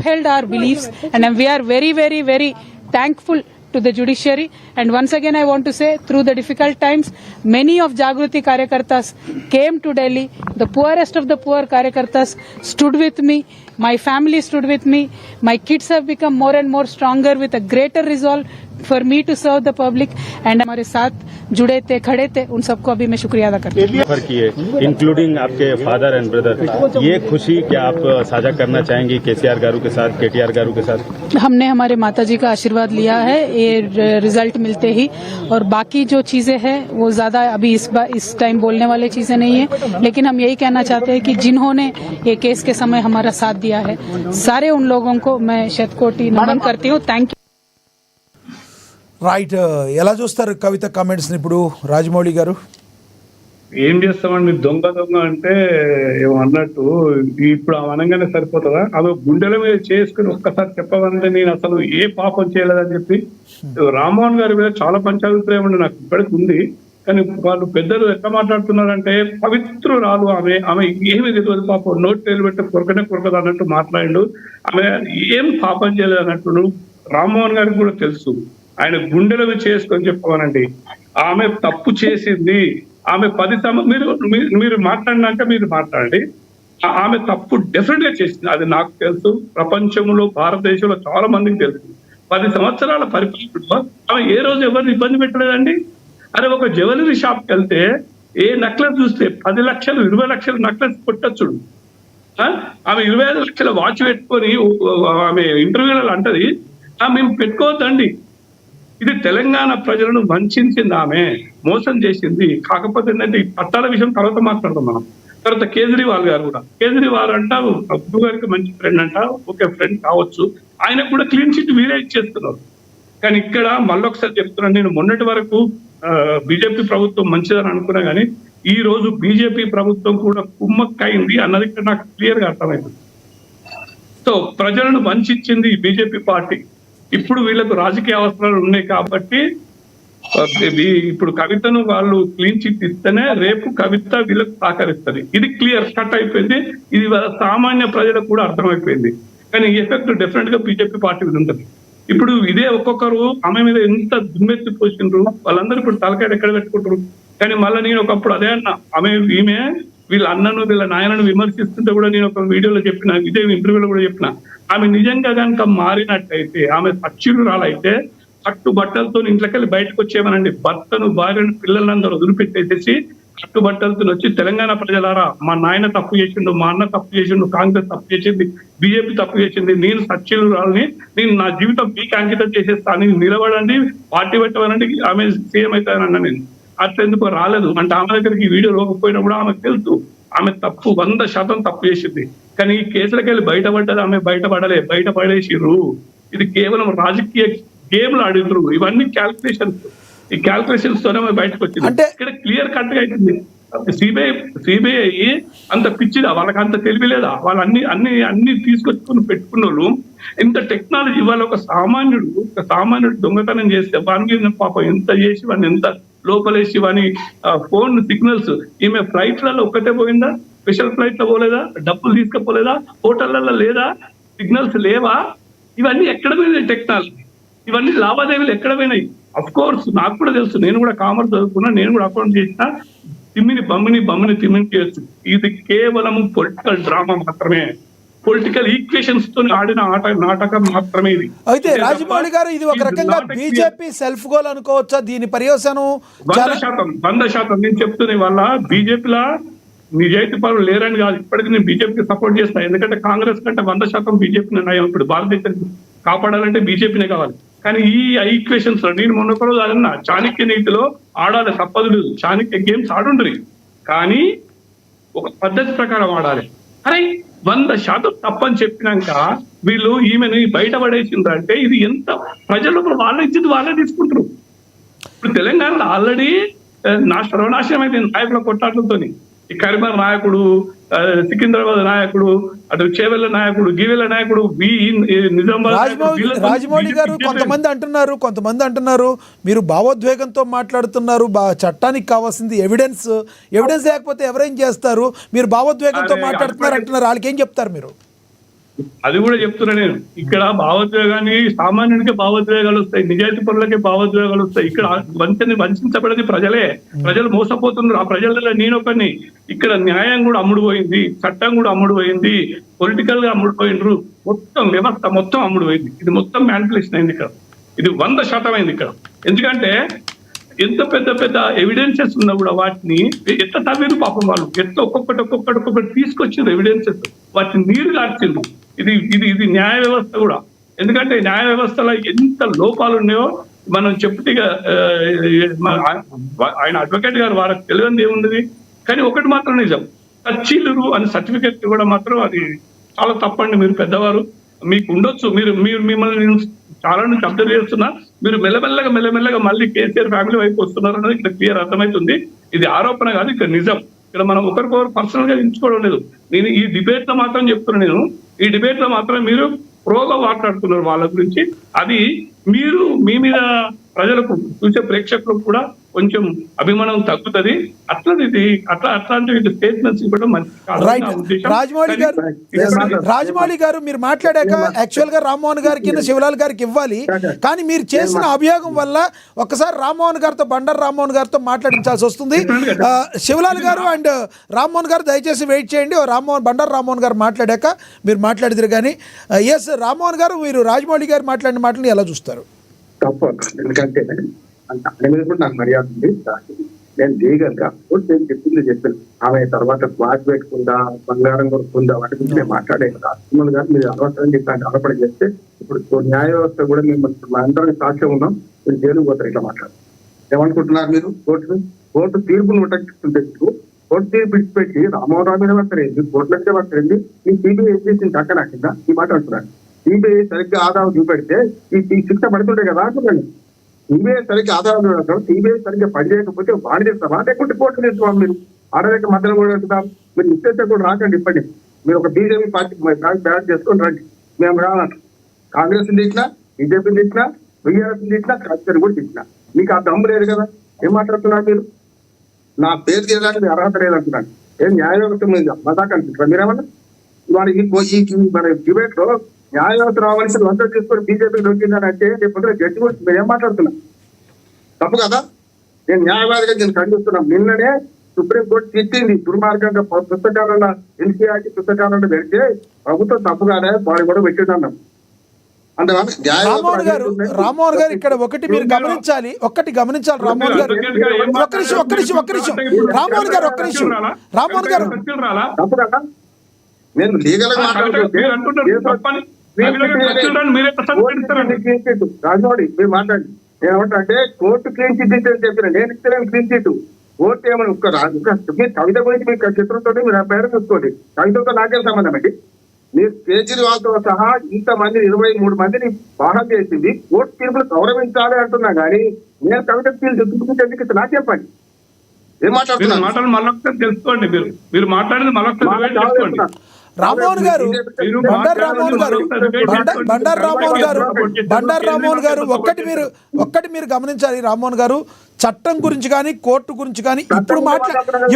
upheld our beliefs, and we are very, very, very thankful to the judiciary. And once again I want to say, through the difficult times, many of Jagruti Karyakartas came to Delhi. The poorest of the poor Karyakartas stood with me. My family stood with me. My kids have become more and more stronger with a greater resolve for me to serve the public. And हमारे साथ जुड़े थे, खड़े थे, उन सबको अभी मैं शुक्रिया अदा करती हूँ, इंक्लूडिंग आपके फादर एंड ब्रदर। ये खुशी क्या आप साझा करना चाहेंगी केसीआर गारू के साथ, केटीआर गारू के साथ? हमने हमारे माताजी का आशीर्वाद लिया है ये रिजल्ट मिलते ही, और बाकी जो चीजें हैं वो ज्यादा अभी इस टाइम बोलने वाली चीजें नहीं है, लेकिन हम यही कहना चाहते हैं कि जिन्होंने ये केस के समय हमारा साथ दिया है, सारे उन लोगों को मैं शतकोटि नमन करती हूँ। Thank you. రైట్, ఎలా చూస్తారు కవిత కామెంట్స్ని ఇప్పుడు రాజమౌళి గారు? ఏం చేస్తామండి, దొంగ దొంగ అంటే ఏమో అన్నట్టు ఇప్పుడు ఆమె అనగానే సరిపోతుందా? ఆమె గుండెల మీద చేసుకుని ఒక్కసారి చెప్పవాలంటే నేను అసలు ఏ పాపం చేయలేదని చెప్పి రామ్మోహన్ గారి మీద చాలా పంచాభిప్రాయం ఉండి నాకు ఇప్పటికి ఉంది. కానీ వాళ్ళు పెద్దలు ఎట్లా మాట్లాడుతున్నారంటే పవిత్రురాలు ఆమె, ఆమె ఏమి తెలియదు పాపం, నోటి తేలు పెట్టి కొరకనే కొరకదు అన్నట్టు మాట్లాడిండు. ఆమె ఏం పాపం చేయలేదు అన్నట్టు రామ్మోహన్ గారికి కూడా తెలుసు. ఆయన గుండెల మీద చేసుకొని చెప్పమనండి, ఆమె తప్పు చేసింది, ఆమె 10 మీరు మాట్లాడినాక మీరు మాట్లాడండి. ఆమె తప్పు డెఫినెట్ గా చేసింది, అది నాకు తెలుసు, ప్రపంచంలో భారతదేశంలో చాలా మందికి తెలుసు. 10 సంవత్సరాల పరిపాలనలో ఆమె ఏ రోజు ఎవరిని ఇబ్బంది పెట్టలేదండి. అరే ఒక జ్యువెలరీ షాప్కి వెళ్తే ఏ నక్లెస్ చూస్తే 10 లక్షలు 20 లక్షలు నక్లెస్ కొట్టచ్చుడు. ఆమె 25 లక్షల వాచ్ పెట్టుకొని ఆమె ఇంటర్వ్యూలలో అంటది మేము పెట్టుకోవద్దండి. ఇది తెలంగాణ ప్రజలను వంచింది, ఆమె మోసం చేసింది. కాకపోతే ఏంటంటే ఈ పట్టాల విషయం తర్వాత మాట్లాడదాం మనం. తర్వాత కేజ్రీవాల్ గారు కూడా, కేజ్రీవాల్ అంట అబ్బు గారికి మంచి ఫ్రెండ్ అంట, ఓకే ఫ్రెండ్ కావచ్చు, ఆయన కూడా క్లీన్ చిట్ వీరే ఇచ్చేస్తున్నారు. కానీ ఇక్కడ మళ్ళొకసారి చెప్తున్నాను, నేను మొన్నటి వరకు బీజేపీ ప్రభుత్వం మంచిదని అనుకున్నా కానీ ఈ రోజు బీజేపీ ప్రభుత్వం కూడా కుమ్మక్కైంది అన్నది నాకు క్లియర్ గా అర్థమైంది. సో ప్రజలను వంచింది బీజేపీ పార్టీ. ఇప్పుడు వీళ్ళకు రాజకీయ అవసరాలు ఉన్నాయి కాబట్టి ఇప్పుడు కవితను వాళ్ళు క్లీన్ చిట్ ఇస్తేనే రేపు కవిత వీళ్ళకు సహకరిస్తుంది. ఇది క్లియర్ కట్ అయిపోయింది, ఇది సామాన్య ప్రజలకు కూడా అర్థమైపోయింది. కానీ ఈ ఎఫెక్ట్ డెఫినెట్ గా బీజేపీ పార్టీ మీద ఉంటుంది. ఇప్పుడు ఇదే ఒక్కొక్కరు ఆమె మీద ఎంత దుమ్మెత్తి పోసిండ్రు, వాళ్ళందరూ ఇప్పుడు తలకాయ ఎక్కడ పెట్టుకుంటారు. కానీ మళ్ళీ నేను ఒకప్పుడు అదే అన్నా, ఈమె వీళ్ళ అన్నను వీళ్ళ నాయనను విమర్శిస్తుంటే కూడా నేను ఒక వీడియోలో చెప్పిన, ఇదే ఇంటర్వ్యూలో కూడా చెప్పిన, ఆమె నిజంగా కనుక మారినట్టయితే, ఆమె సచ్చిలురాలైతే కట్టుబట్టలతో ఇంట్లోకెళ్ళి బయటకు వచ్చేమనండి. భర్తను భార్యను పిల్లలందరూ వదిలిపెట్టేసేసి కట్టుబట్టలతో వచ్చి తెలంగాణ ప్రజలారా మా నాయన తప్పు చేసిండు, మా అన్న తప్పు చేసిండు, కాంగ్రెస్ తప్పు చేసింది, బీజేపీ తప్పు చేసింది, నేను సచ్చిలురాలని, నేను నా జీవితం మీకు అంకితం చేసేస్తాను, నిలబడండి, పార్టీ పెట్టమనండి, ఆమె సీఎం అవుతానన్నా. నేను అట్లా ఎందుకో రాలేదు అంటే ఆమె దగ్గరికి ఈ వీడియో లోకపోయినప్పుడు ఆమెకు తెలుసు ఆమె తప్పు 100% తప్పు చేసింది. కానీ ఈ కేసులకి వెళ్ళి బయటపడ్డది ఆమె, బయటపడేసిర్రు. ఇది కేవలం రాజకీయ గేమ్లు ఆడినరు. ఇవన్నీ క్యాల్కులేషన్స్, ఈ క్యాల్కులేషన్స్ తోనే బయటకు వచ్చింది. అంటే ఇక్కడ క్లియర్ కట్ గా అవుతుంది. సిబిఐ అంత పిచ్చిదా, వాళ్ళకి అంత తెలివిలేదా? వాళ్ళు అన్ని తీసుకొచ్చుకుని పెట్టుకున్న వాళ్ళు ఇంత టెక్నాలజీ. ఇవాళ ఒక సామాన్యుడు దొంగతనం చేస్తే వాని మీద పాపం ఎంత చేసి వాడిని ఎంత లోపలేసి వాని ఫోన్ సిగ్నల్స్, ఈమె ఫ్లైట్లలో ఒక్కటే పోయిందా? స్పెషల్ ఫ్లైట్ లో పోలేదా? డబ్బులు తీసుకపోలేదా? హోటళ్లలో లేదా? సిగ్నల్స్ లేవా? ఇవన్నీ ఎక్కడ పోయినాయి టెక్నాలజీ? ఇవన్నీ లావాదేవీలు ఎక్కడ పోయినాయి? అఫ్ కోర్స్ నాకు కూడా తెలుసు, నేను కూడా కామర్స్ చదువుకున్నా, నేను కూడా అకౌంట్ చేసిన. బమ్మిని తిమ్మిని చేయొచ్చు. ఇది కేవలం పొలిటికల్ డ్రామా మాత్రమే, పొలిటికల్ ఈక్వేషన్స్ తో ఆడిన నాటకం మాత్రమే ఇది. అయితే రాజమౌళి గారు, ఇది ఒక రకంగా బీజేపీ సెల్ఫ్ గోల్ అనుకోవచ్చా? దీని పర్యవసానం 100% నేను చెప్తున్నా, వాళ్ళ బీజేపీలా నిజాయితీ పరులు లేరని కాదు. ఇప్పటికీ నేను బీజేపీకి సపోర్ట్ చేస్తాను, ఎందుకంటే కాంగ్రెస్ కంటే 100% బీజేపీ నయం. ఇప్పుడు భారతదేశాన్ని కాపాడాలంటే బీజేపీనే కావాలి. కానీ ఈ ఈక్వేషన్స్ లో నేను మొన్న రోజు అదన్నా, చాణక్య నీతిలో ఆడాలి, తప్పదు లేదు, చాణక్య గేమ్స్ ఆడుండ్రి, కానీ ఒక పద్ధతి ప్రకారం ఆడాలి. అరే 100% తప్పని చెప్పినాక వీళ్ళు ఈమెను బయటపడేసిందంటే ఇది ఎంత ప్రజలు వాళ్ళ ఇచ్చింది వాళ్ళే తీసుకుంటారు. ఇప్పుడు తెలంగాణలో ఆల్రెడీ సర్వనాశనం అయితే నాయకుల కొట్టాట్లతోని. ఈ కరీంనగర్ నాయకుడు, సికింద్రాబాద్ నాయకుడు, అటు చేవెళ్ళ నాయకుడు, గీవెళ్ళ నాయకుడు, రాజమౌళి గారు కొంతమంది అంటున్నారు మీరు భావోద్వేగంతో మాట్లాడుతున్నారు, చట్టానికి కావాల్సింది ఎవిడెన్స్ లేకపోతే ఎవరేం చేస్తారు, మీరు భావోద్వేగంతో మాట్లాడుతున్నారు అంటున్నారు. వాళ్ళకి ఏం చెప్తారు మీరు? అది కూడా చెప్తున్నా నేను. ఇక్కడ భావోద్వేగాన్ని సామాన్యుడికి భావోద్వేగాలు వస్తాయి, నిజాయితీ పరులకే భావోద్వేగాలు వస్తాయి. ఇక్కడ వంచబడేది ప్రజలే. ప్రజలు మోసపోతున్నారు. ఆ ప్రజలలో నేనొకరిని. ఇక్కడ న్యాయం కూడా అమ్ముడు పోయింది, చట్టం కూడా అమ్ముడు పోయింది, పొలిటికల్ గా అమ్ముడు పోయినరు, మొత్తం వ్యవస్థ మొత్తం అమ్ముడు పోయింది. ఇది మొత్తం మ్యానిపులేషన్ అయింది ఇక్కడ. ఇది 100% అయింది ఇక్కడ. ఎందుకంటే ఎంత పెద్ద పెద్ద ఎవిడెన్సెస్ ఉన్నా కూడా వాటిని ఎట్లా తవ్వేరు పాపం వాళ్ళు, ఎట్లా ఒక్కొక్కటి తీసుకొచ్చిండ్రు ఎవిడెన్సెస్, వాటిని నీరు కార్చిండ్రు. ఇది ఇది ఇది న్యాయ వ్యవస్థ కూడా. ఎందుకంటే న్యాయ వ్యవస్థలో ఎంత లోపాలు ఉన్నాయో మనం చెప్తే ఆయన అడ్వకేట్ గారు వారికి తెలియదు ఏమున్నది. కానీ ఒకటి మాత్రం నిజం, తచ్చిల్లు అని సర్టిఫికేట్ కూడా మాత్రం అది చాలా తప్పండి. మీరు పెద్దవారు, మీకు ఉండొచ్చు, మిమ్మల్ని నేను చాలా నుంచి అబ్జర్వ్ చేస్తున్నా, మీరు మెల్లమెల్లగా మళ్ళీ కేసీఆర్ ఫ్యామిలీ వైపు వస్తున్నారు అనేది ఇక్కడ క్లియర్ అర్థమవుతుంది. ఇది ఆరోపణ కాదు, ఇక్కడ నిజం. ఇక్కడ మనం ఒకరికొకరు పర్సనల్ గా ఎంచుకోవడం లేదు. నేను ఈ డిబేట్ లో మాత్రం చెప్తున్నా, నేను ఈ డిబేట్ లో మాత్రం మీరు ప్రోగా మాట్లాడుతున్నారు వాళ్ళ గురించి. అది మీరు మీ మీద ప్రజలకు చూసే ప్రేక్షకులకు కూడా కొంచెం అభిమానం తగ్గుతుంది. అట్లాంటి స్టేట్మెంట్స్ ఇవ్వడం మంచిది కాదు. రాజమౌళి గారు మీరు మాట్లాడాక యాక్చువల్ గా రామ్మోహన్ గారికి శివలాల్ గారికి ఇవ్వాలి, కానీ మీరు చేసిన అభియోగం వల్ల ఒక్కసారి రామ్మోహన్ గారితో బండారు రామ్మోహన్ గారితో మాట్లాడించాల్సి వస్తుంది. శివలాల్ గారు అండ్ రామ్మోహన్ గారు దయచేసి వెయిట్ చేయండి. బండారు రామ్మోహన్ గారు మాట్లాడాక మీరు మాట్లాడిద్దరు. కానీ ఎస్ రామ్మోహన్ గారు, మీరు రాజమౌళి గారు మాట్లాడిన మాటలు ఎలా చూస్తారు? తప్ప, ఎందుకంటే ఆయన మీద కూడా నాకు మర్యాద ఉంది. నేను లీగల్ గా నేను చెప్పింది చెప్పాను. ఆమె తర్వాత క్లాస్ పెట్టుకుందా, బంగారం కొనుక్కుందా, వాటి గురించి నేను మాట్లాడేది. రాజమౌళి గారు మీరు అనవసరం ఇట్లాంటి ఆరోపణ చేస్తే ఇప్పుడు న్యాయ వ్యవస్థ కూడా మేము అందరం సాక్ష్యం ఉన్నాం, మీరు జైలు పోతారు ఇట్లా మాట్లాడారు. ఏమనుకుంటున్నారు మీరు? కోర్టు తీర్పును ఉటంకిస్తుంటే కోర్టు తీర్పు ఇచ్చిపెట్టి రామోహన్ రావు మీద పడతారేంది, కోర్టులకే పడతారేంది, ఈ సిబిఐ ఏం చేసింది చక్కనా కింద ఈ మాట అంటున్నాను. సిబిఐ సరిగ్గా ఆదాయం చూపెడితే ఈ శిక్ష పడుతుండే కదా అంటున్నాను. సిబిఐ సరిగ్గా ఆదాయం చూడటం, సిబిఐ సరిగ్గా పనిచేయకపోతే వాడి చేస్తావా, లేకుంటే కోర్టు చేస్తావా? మీరు ఆడలేక మధ్యలో కూడా వెళ్తాం. మీరు నిశ్చయితే కూడా రాకండి. ఇప్పటి మీరు ఒక బీజేపీ పార్టీ బ్యాట్ చేసుకొని రండి. మేము రావాలి. కాంగ్రెస్ తీసినా, బీజేపీ తీసినా, బీఆర్ఎస్ తీసినా, కాంగ్రెస్ కూడా తీసినా మీకు ఆ దమ్ము లేదు కదా. ఏం మాట్లాడుతున్నారు మీరు? నా పేరు తీయడానికి మీ అర్హత లేదంటున్నాను. ఏం న్యాయ వ్యవస్థ మీద మజాక్ అనిపిస్తున్నారు మీరేమన్నా? వాడి మన డిబేట్ లో న్యాయ వ్యవస్థ రావాల్సిన వంద తీసుకొని బీజేపీకి దొరికిందని అంటే రేపు జడ్జి గురించి మేము ఏం మాట్లాడుతున్నాం? తప్పు కదా. నేను న్యాయవాదిగా నేను ఖండిస్తున్నాం. నిన్ననే సుప్రీంకోర్టు తిట్టింది దుర్మార్గంగా పుస్తకాలలో ఎన్సీఆర్టీ పుస్తకాలను పెడితే ప్రభుత్వం తప్పు కాదా, వాడు కూడా పెట్టిందన్నాం. రామ్మోహన్ గారు ఇక్కడ ఒకటి మీరు గమనించాలి, రామ్మోహన్ గారు ఒక్క నిమిషం రామ్మోహన్ గారు తప్పు కదా. నేను లీగల్ గా రాజమౌళి మీరు మాట్లాడి ఏమంటే కోర్టు క్లీన్ చిట్ అని చెప్పిన, నేను ఇస్తే క్లీన్ చిట్. కోర్టు ఏమని మీరు కవిత గురించి మీకు చిత్రంతో మీరు పేరు చూసుకోండి. కవితతో నాకేం సంబంధం అండి? మీరు కేజ్రీవాల్ తో సహా ఇంతమంది 23 మందిని బాగా చేసింది కోర్టు తీర్పులు గౌరవించాలి అంటున్నా కానీ నేను కవిత ఎందుకు నాకు చెప్పండి. ఏం మాట్లాడుతున్నారు? మళ్ళొకసారి తెలుసుకోండి. మీరు మాట్లాడేది మళ్ళొకసారి రామ్మోహన్ గారు, బండారు రామ్మోహన్ గారు ఒక్కటి మీరు గమనించాలి. రామ్మోహన్ గారు చట్టం గురించి కానీ కోర్టు గురించి కానీ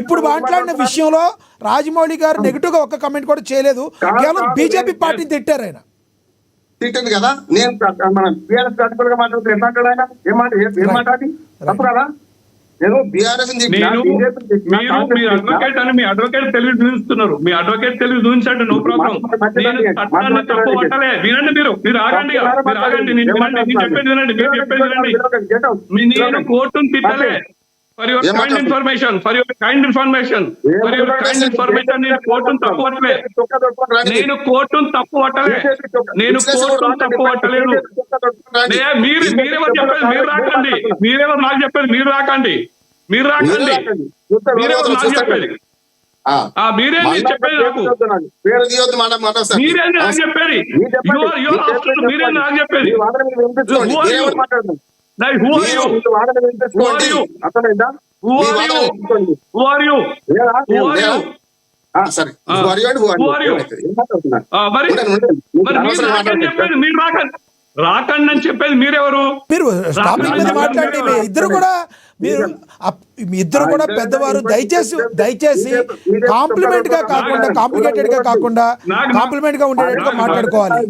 ఇప్పుడు మాట్లాడిన విషయంలో రాజమౌళి గారు నెగిటివ్ గా ఒక్క కమెంట్ కూడా చేయలేదు. కేవలం బీజేపీ పార్టీని తిట్టారు. ఆయన తిట్టింది కదా. నేను మన బీఆర్ఎస్ గా మాట్లాడుతూ ఏం మాట్లాడు ఆయన? ఏం మాట్లాడి తప్పు కదా. నేను బీఆర్ఎస్ మీ అడ్వకేట్ తెలివి చూపిస్తున్నారు. మీ అడ్వకేట్ తెలివి చూపించండి, నో ప్రాబ్లం. నేను తప్పు పట్టలే. వినండి, మీరు ఆగండి. నేను చెప్పేది వినండి. నేను కోర్టును తిట్టలే. ఫర్ యువర్ కైండ్ ఇన్ఫర్మేషన్ నేను కోర్టును తప్పు పట్టలే. నేను కోర్టును తప్పు పట్టలేదు. మీరెవరు చెప్పేది? మీరు రాకండి. మీరెవరు నాకు చెప్పేది? మీరు రాకండి. మీరెవరు నాకు చెప్పేది? మీరేంటి చెప్పేది నాకు? మీరేంటి నాకు చెప్పేది? మీరేంటి నాకు చెప్పేది? మీరు రాకండి. రాకండి అని చెప్పేది మీరెవరు? మీరు టాపిక్ మీద మాట్లాడండి. మీ ఇద్దరు కూడా మీ ఇద్దరు కూడా పెద్దవారు. దయచేసి కాంప్లిమెంట్ గా కాకుండా కాంప్లికేటెడ్ గా కాకుండా కాంప్లిమెంట్ గా ఉండేటట్టుగా మాట్లాడుకోవాలి.